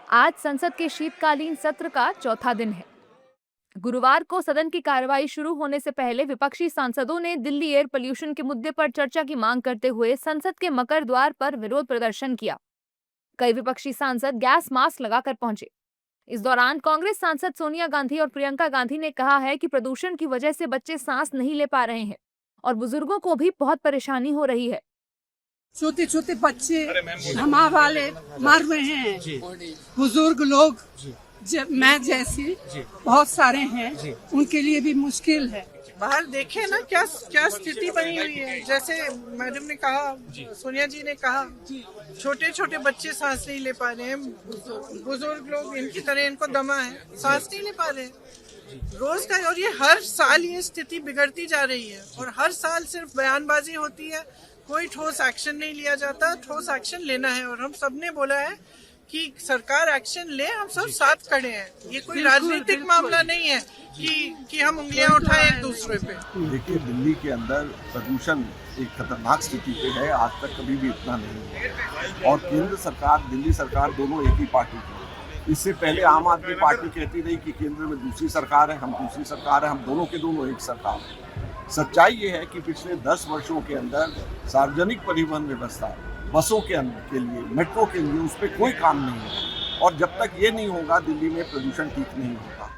आज संसद के शीतकालीन सत्र का चौथा दिन है। गुरुवार को सदन की कार्रवाई शुरू होने से पहले विपक्षी सांसदों ने दिल्ली एयर पोल्यूशन के मुद्दे पर चर्चा की मांग करते हुए संसद के मकर द्वार पर विरोध प्रदर्शन किया। कई विपक्षी सांसद गैस मास्क लगाकर पहुंचे। इस दौरान कांग्रेस सांसद सोनिया गांधी और प्रियंका गांधी ने कहा है कि प्रदूषण की वजह से बच्चे सांस नहीं ले पा रहे हैं और बुजुर्गों को भी बहुत परेशानी हो रही है। छोटे छोटे बच्चे हमारे वाले मर रहे हैं, बुजुर्ग लोग मैं जैसे बहुत सारे हैं, उनके लिए भी मुश्किल है। बाहर देखे ना क्या क्या स्थिति बनी हुई है। जैसे मैडम ने कहा, सोनिया जी ने कहा, छोटे छोटे बच्चे सांस नहीं ले पा रहे हैं, बुजुर्ग लोग इनकी तरह इनको दमा है, सांस नहीं ले पा रहे हैं। रोज का, और ये हर साल ये स्थिति बिगड़ती जा रही है और हर साल सिर्फ बयानबाजी होती है, कोई ठोस एक्शन नहीं लिया जाता। ठोस एक्शन लेना है और हम सबने बोला है कि सरकार एक्शन ले, हम सब साथ खड़े हैं। ये कोई राजनीतिक मामला नहीं है कि हम उंगलियां उठाएं एक दूसरे पे। देखिए, दिल्ली के अंदर प्रदूषण एक खतरनाक स्थिति पे है, आज तक कभी भी इतना नहीं है। और केंद्र सरकार, दिल्ली सरकार दोनों एक ही पार्टी की है। इससे पहले आम आदमी पार्टी कहती रही कि केंद्र में दूसरी सरकार है, हम दूसरी सरकार है, हम दोनों के दोनों एक सरकार है। सच्चाई ये है कि पिछले 10 वर्षों के अंदर सार्वजनिक परिवहन व्यवस्था, बसों के लिए, मेट्रो के लिए, उस पर कोई काम नहीं है और जब तक ये नहीं होगा दिल्ली में प्रदूषण ठीक नहीं होगा।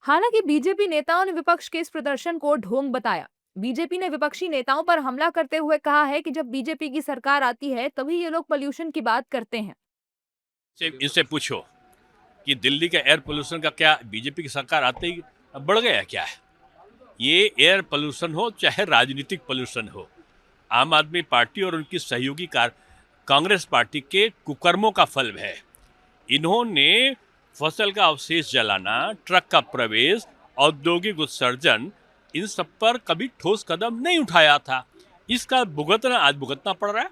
हालांकि बीजेपी नेताओं ने विपक्ष के इस प्रदर्शन को ढोंग बताया। बीजेपी ने विपक्षी नेताओं पर हमला करते हुए कहा है कि जब बीजेपी की सरकार आती है तभी ये लोग पोल्यूशन की बात करते हैं। इनसे पूछो कि दिल्ली का एयर पोल्यूशन का क्या बीजेपी की सरकार आते ही बढ़ गया क्या है? ये एयर पोल्यूशन हो चाहे राजनीतिक पोल्यूशन हो, आम आदमी पार्टी और उनकी सहयोगी कांग्रेस पार्टी के कुकर्मों का फल है। इन्होंने फसल का अवशेष जलाना, ट्रक का प्रवेश, औद्योगिक उत्सर्जन, इन सब पर कभी ठोस कदम नहीं उठाया था। इसका आज भुगतना पड़ रहा है।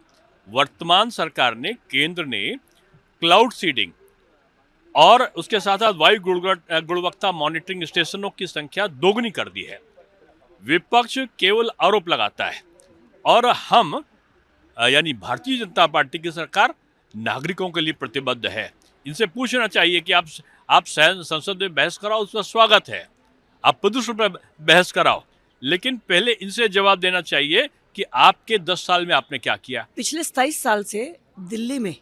वर्तमान सरकार ने, केंद्र ने क्लाउड सीडिंग और उसके साथ साथ वायु गुणवत्ता मॉनिटरिंग स्टेशनों की संख्या दोगुनी कर दी है। विपक्ष केवल आरोप लगाता है और हम यानी भारतीय जनता पार्टी की सरकार नागरिकों के लिए प्रतिबद्ध है। इनसे पूछना चाहिए कि आप संसद में बहस कराओ, उसका स्वागत है। आप प्रदूषण पर बहस कराओ, लेकिन पहले इनसे जवाब देना चाहिए कि आपके 10 साल में आपने क्या किया। पिछले 27 साल से दिल्ली में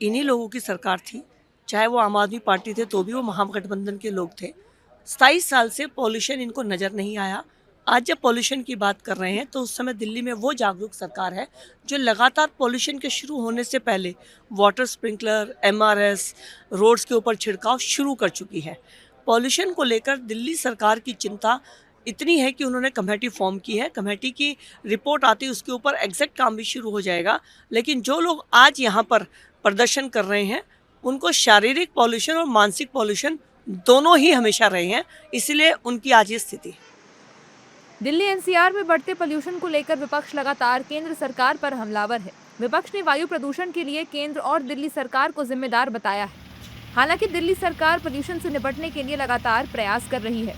इन्हीं लोगों की सरकार थी, चाहे वो आम आदमी पार्टी थे तो भी वो महागठबंधन के लोग थे। 27 साल से पॉल्यूशन इनको नजर नहीं आया। आज जब पॉल्यूशन की बात कर रहे हैं तो उस समय दिल्ली में वो जागरूक सरकार है जो लगातार पॉल्यूशन के शुरू होने से पहले वाटर स्प्रिंकलर, MRS, रोड्स के ऊपर छिड़काव शुरू कर चुकी है। पॉल्यूशन को लेकर दिल्ली सरकार की चिंता इतनी है कि उन्होंने कमेटी फॉर्म की है। कमेटी की रिपोर्ट आती उसके ऊपर एग्जैक्ट काम भी शुरू हो जाएगा। लेकिन जो लोग आज यहाँ पर प्रदर्शन कर रहे हैं उनको शारीरिक पॉल्यूशन और मानसिक पॉल्यूशन दोनों ही हमेशा रहे हैं, इसलिए उनकी आज ये स्थिति। दिल्ली NCR में बढ़ते पोल्यूशन को लेकर विपक्ष लगातार केंद्र सरकार पर हमलावर है। विपक्ष ने वायु प्रदूषण के लिए केंद्र और दिल्ली सरकार को जिम्मेदार बताया है। हालांकि दिल्ली सरकार पोल्यूशन से निपटने के लिए लगातार प्रयास कर रही है।